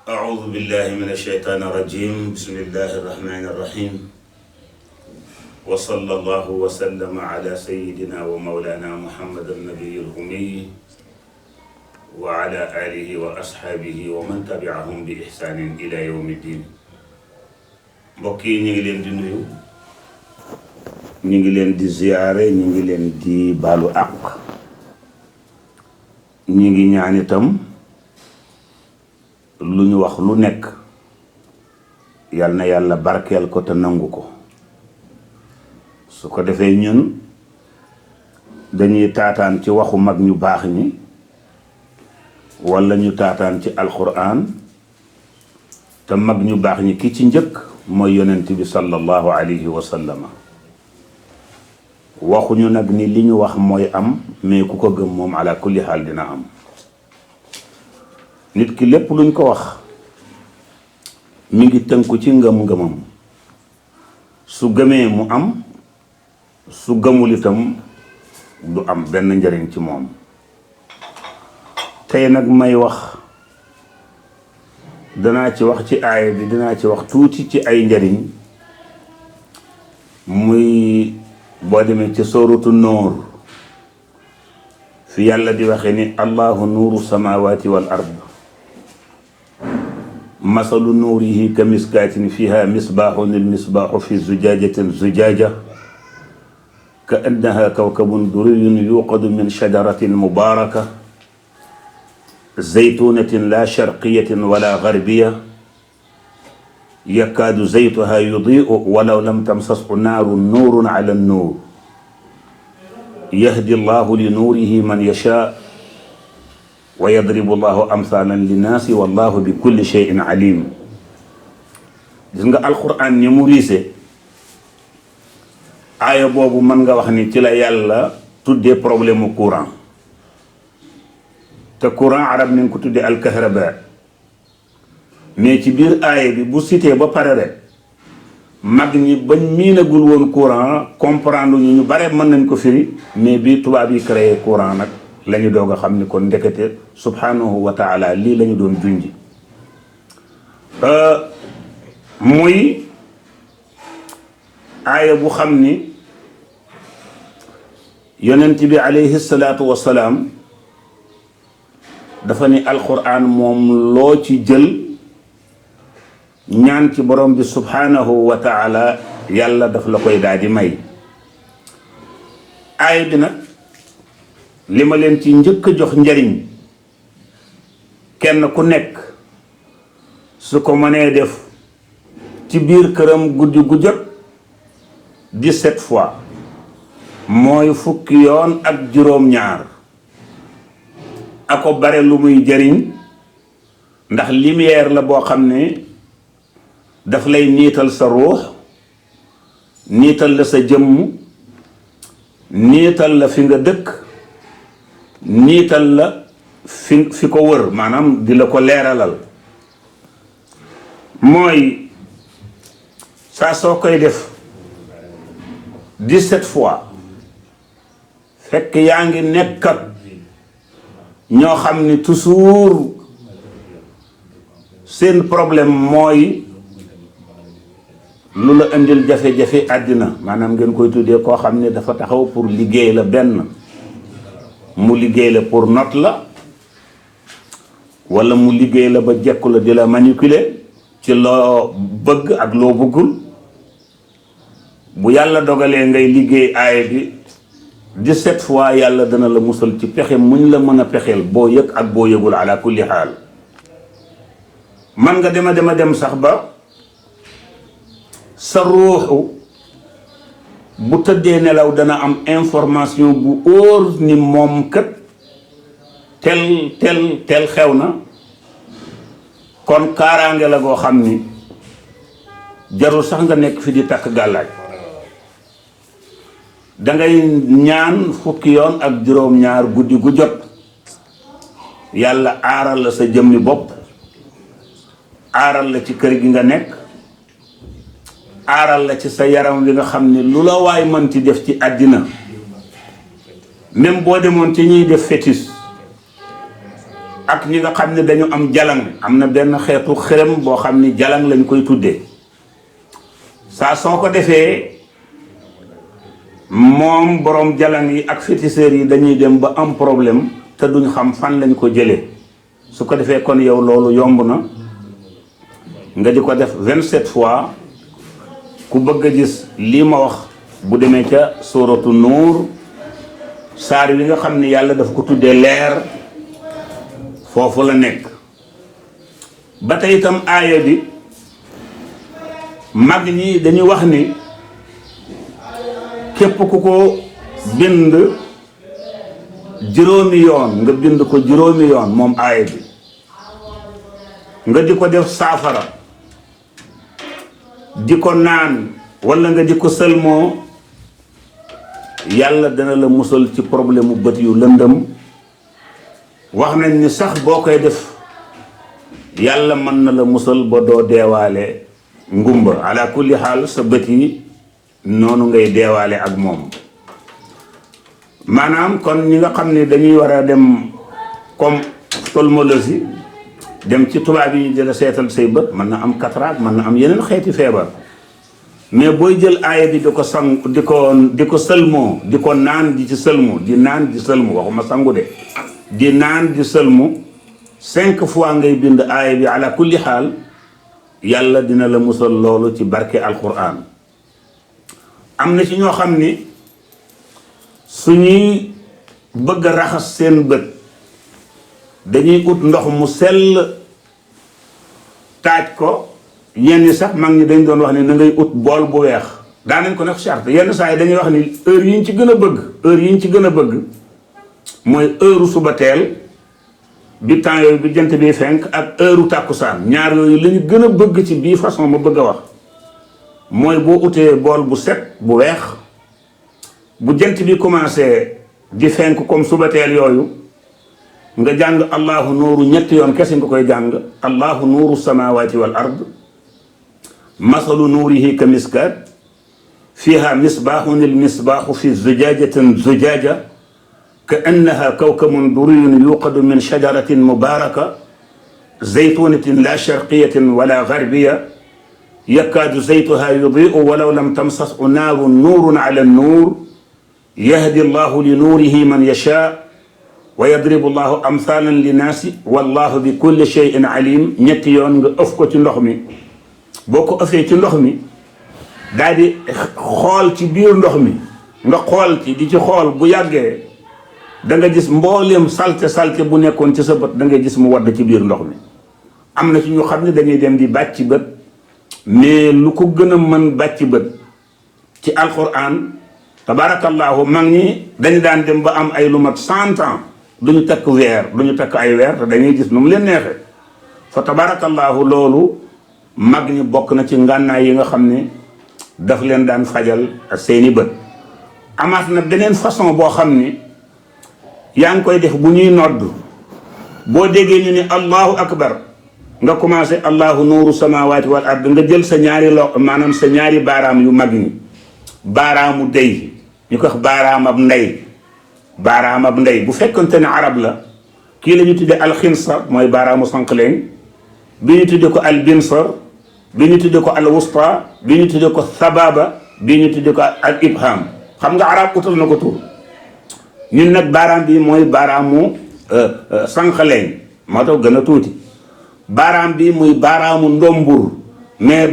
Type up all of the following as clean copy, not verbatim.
أعوذ بالله من الشيطان الرجيم بسم الله الرحمن الرحيم وصلى الله وسلم على سيدنا ومولانا محمد النبي الأمي وعلى آله وأصحابه ومن تبعهم بإحسان إلى يوم الدين. mbokk yi ñu ngi leen di nuyu, ñu ngi leen di ziyaare, ñu ngi leen di baalu àq, ñu ngi ñaan itam lu ñu wax lu nekk yal na yàlla barkeel ko te nangu ko. su ko defee ñun dañuy taataan ci waxu mag ñu baax ñi walla ñu taataan ci alquran, te mag ñu baax ñi ki ci njëkk mooy yonent bi sallallahu alayhi wa sallama. waxuñu nag ni li ñu wax mooy am, mais ku ko gëm moom ala kulli xaal dina am. nit ki lépp luñ ko wax mi ngi tënku ci ngëm-ngëmam. su gëmee mu am, su gëmul itam du am benn njariñ ci moom. tey nag may wax, danaa ci wax ci aaya bi, dinaa ci wax tuuti ci ay njariñ. muy boo demee ci sooratu Nuur fi yàlla di waxe ni allahu nuuru samawati wal ard masalu nuurihi ka miskaatin fiha misbaaxun il misbaaxu fi zujaajatin zujaaja ka annaha kawkabun duriyun yuqadu min shajaratin mubaaraka zaytunatin la sharqiyatin wala garbiya yakaadu zaytuha yudii'u walaw lam tamsashu naarun nuurun ala nuur yahdi llahu li nuurihi man yashaa wa yadribu llahu amthaalan linnaasi wallahu bi kulli shay'in alim. gis nga alquran ni mu riise, aaya boobu mën nga wax ni ci la yàlla tuddee problème mu courant. te courant arab ni nga ko tuddee alkahraba, mais ci biir aaya bi bu cité ba pare rek mag ñi bañ miinagul woon courant comprendre ñu bare mën nañ ko firi, mais bii tubaab yi créé courant nag la ñu doog a xam ni kon ndekete subhanahu wa taala lii la ñu doon junji. muy aaya bu xam ni yonent bi alayhi salaatu wassalaam dafa ni alquran moom loo ci jël ñaan ci borom bi subhanahu wa taala yàlla daf la koy daal di may. aaya bi nag li ma leen ci njëkk a jox njariñ, kenn ku nekk su ko mënee def ci biir këram guddi gu jot 17 fois, mooy fukki yoon ak juróom-ñaar. ako bare lu muy jariñ, ndax lumière la boo xam ne daf lay niital sa ruux, niital la sa jëmm, niital la fi nga dëkk, niital la fi ko wër, maanaam di la ko leeralal. mooy saa soo koy def 17 fois fekk yaa ngi nekk ak ñoo xam ni toujours seen problème mooy lu la indil jafe-jafe àddina, maanaam ngeen koy tuddee koo xam ne dafa taxaw pour liggéey la, benn mu liggéey la pour not la, walla mu liggéey la ba jekku la di la manipuler ci loo bëgg ak loo bëggul. bu yàlla dogalee ngay liggéey aaya bi 17 fois, yàlla dana la musal ci pexe muñ la mën a pexeel, boo yëg ak boo yëgul ala kulli xaal. man nga dema dem sax ba sa ruuxu bu tëddee nelaw dana am information bu óor ni moom kat tel xew na. kon kaaraange la goo xam ni jarul sax nga nekk fi di takk gàllaaj. dangay ñaan fukki yoon ak juróom-ñaar guddi gu jot, yàlla aaral la sa jëmmi bopp, aaral la ci kër gi nga nekk, aaral la ci sa yaram wi nga xam ni lu la waay mën ci def ci àddina, même boo demoon ci ñuy def fétiche ak ñi nga xam ne dañu am jalang. am na benn xeetu xërëm boo xam ni jalang lañ koy tuddee. saa soo ko defee moom borom jalang yi ak féticheurs yi dañuy dem ba am problème te duñ xam fan lañ ko jëlee. su ko defee kon yow loolu yomb na nga di ko def 27 fois. ku bëgg a gis lii ma wax bu demee ca suuratu nuur saar wi nga xam ni yàlla daf ko tuddee leer foofu la nekk. ba tey itam aaya bi mag ñi dañuy wax ni képp ku ko bind juróomi yoon nga bind ko juróomi yoon moom aaya bi nga di ko def saafara di ko naan walla nga di ko sëlmoo yàlla dana la musal ci problème mu bët yu lëndëm. wax nañ ni sax boo koy def yàlla mën na la musal ba doo deewaale ngumba. ala kulli xaal sa bët yi noonu ngay deewaale ak moom. maanaam kon ñi nga xam ne dañuy war a dem comme ophtalmologie dem ci tubaab yi ñu jël seetal say bët mën na am cataracte mën na am yeneen xeeti feebar. mais booy jël aaya bi di ko sang di ko sëlmoo di ko naan di ci sëlmu di naan di sëlmu waxuma sangu de di naan di sëlmu 5 fois ngay bind aaya bi ala kulli xaal yàlla dina la musal loolu ci barke alquran. am na ci ñoo xam ni suñuy bëgg a raxas seen bët dañuy ut ndox mu sell taaj ko. yenn sax mag ñi dañ doon wax ni na ngay ut bool bu weex daanañ ko nekk charte. yenn saa yi dañuy wax ni heure yi ñu ci gën a bëgg heure yi ñu ci gën a bëgg mooy heure suba teel bi temps yooyu bi jant bi fenk ak heure tàkkusaan. ñaar yooyu la ñu gën a bëgg ci bii façon ma bëgg a wax mooy boo utee bool bu set bu weex bu jant bi commencé di fenk comme suba teel yooyu nga jàng allahu nuuru ñetti yoon kese nga koy jàng. allahu nuuru samawati wal ard masalu nuurihi ka miskaat fiiha misbaaxun il misbaaxu fi zujaajatin zujaaja ka annaha kawkabun duriyun yuqadu min shajaratin mubaaraka zaytunatin la sharqiyatin wala garbiya yakaadu zaytuha yudii'u walaw lam tamsashu naarun nuurun ala nuur yahdi allahu li nuurihi man yashaa wa yadribu allahu amthaalan linnaasi wallahu bi kulli shay'in alim. ñetti yoon nga ëf ko ci ndox mi. boo ko ëffee ci ndox mi daal di xool ci biir ndox mi nga xool ci di ci xool bu yàggee da nga gis mbooleem salte bu nekkoon ci sa bët da ngay gis mu wadd ci biir ndox mi. am na ci ñu xam ne dañuy dem di bàcc bët mais lu ko gën a mën bàcc bët ci alquran tabarakallahu mag ñi dañu daan dem ba am ay lu mat 100 ans duñu takk weer duñu takk ay weer te dañuy gis nu mu leen neexee. fa tabarakallahu loolu mag ñi bokk na ci ngànnaay yi nga xam ne daf leen daan fajal seeni bët. amaat na beneen façon boo xam ni yaa ngi koy def bu ñuy nodd boo déggee ñu ni allahu akbar nga commencé allahu nuuru samawati wal ard nga jël sa ñaari maanaam sa ñaari baaraam yu mag ñi baaraamu dey ñu ko wax baaraamab ndey bu fekkonte ne arab la kii la ñu tuddee alxinsar mooy baaraamu sànqaleñ bi ñu tuddee ko albinsar bi ñu tuddee ko alwusta bi ñu tuddee ko sababa bi ñu tuddee ko al ibham. xam nga arab utal na ko tur ñun nag baaraam bi mooy baaraamu sànqaleñ moo tax gën a tuuti. baaraam bi muy baaraamu ndombur mais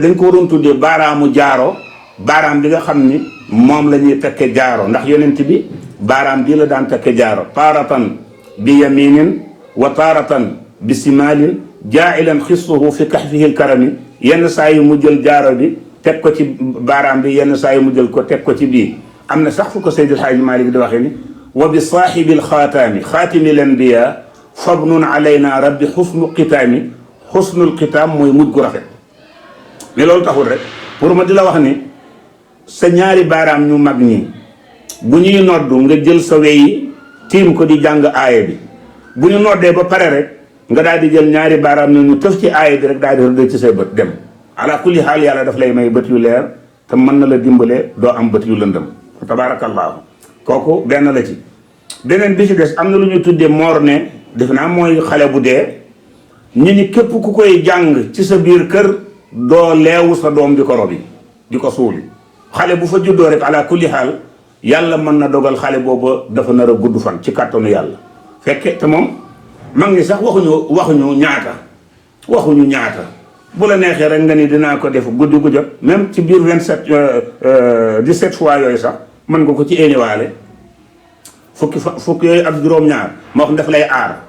dañ ko waroon tuddee baaraamu jaaro baaraam bi nga xam ni moom la ñuy tekke jaaro ndax yonent bi baaraam bii la daan tekke jaaro taaratan bi yaminin wa taaratan bi simaalin jaa'ilan xissuhu fi kahfihi alkarami. yenn saa yi mu jël jaaro bi teg ko ci baaraam bi yenn saa yi mu jël ko teg ko ci bii. am na sax fu ko Seydil Haaji Maalik di waxee ni wa bi saaxibi alxaataami xaatimi l anbiya fabnun alayna rabbi xusnu xitaami. xusnul xitaam mooy mujj gu rafet. mais loolu taxul rek pour ma di la wax ni sa ñaari baaraam ñu mag ñi bu ñuy noddu nga jël sa weyi tiim ko di jàng aaya bi bu ñu noddee ba pare rek nga daal di jël ñaari baaraam ñu tëf ci aaya bi rek daal di rëdd ci say bët dem. ala kulli xaal yàlla daf lay may bët yu leer te mën na la dimbale doo am bët yu lëndëm. tabaarakallaahu kooku benn la ci. beneen bi ci des am na lu ñu tuddee morne defe naa mooy xale bu dee ñu ni képp ku koy jàng ci sa biir kër doo leewu sa doom di ko robi di ko suuli xale bu fa juddoo rek ala kulli xaal yàlla mën na dogal xale booba dafa nar a gudd fan ci kàttanu yàlla fekke te moom mag ñi sax waxuñu ñaata bu la neexee rek nga ni dinaa ko def guddi gu jot même ci biir 17 fois yooyu sax mën nga ko ci éniwaale fukki yooyu ak juróom-ñaar moo xam daf lay aar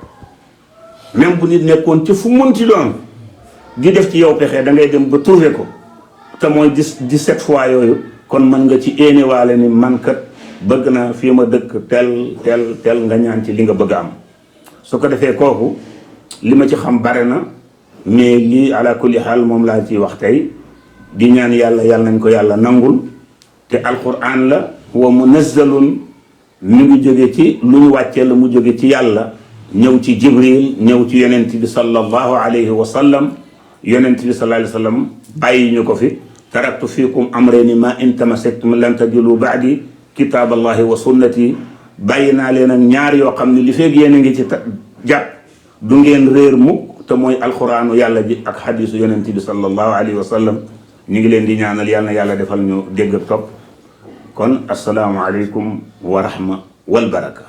même bu nit nekkoon ci fu munti doon di def ci yow pexe da ngay dem ba trouver ko te mooy 17 fois yooyu kon mën nga ci éniwaale ni man kat bëgg naa fii ma dëkk tel nga ñaan ci li nga bëgg am su ko defee kooku li ma ci xam bare na mais lii ala kulli xaal moom laa ci wax tey di ñaan yàlla nañ ko yàlla nangul te alquran la wa munazzalun mi ngi jóge ci lu ñu wàccee la mu jóge ci yàlla ñëw ci jibril ñëw ci yonent bi sallallahu alayhi wa sallam yonent bi sallallahu alayhi wa sallam bàyyi ñu ko fi taraktu fiikum amrayni ma in tamassaktum lan tadilu ba'di kitaaballahi wa sunnati bàyyi naa leen ak ñaar yoo xam ne li feeg yéen a ngi ci jàpp du ngeen réer mukk te mooy alxuraanu yàlla ji ak xadiisu yonent bi sallallahu alayhi wa sallam ñu ngi leen di ñaanal yàlla na yàlla defal ñu dégg ak topp kon assalaamu aleykum wa rahma wal baraka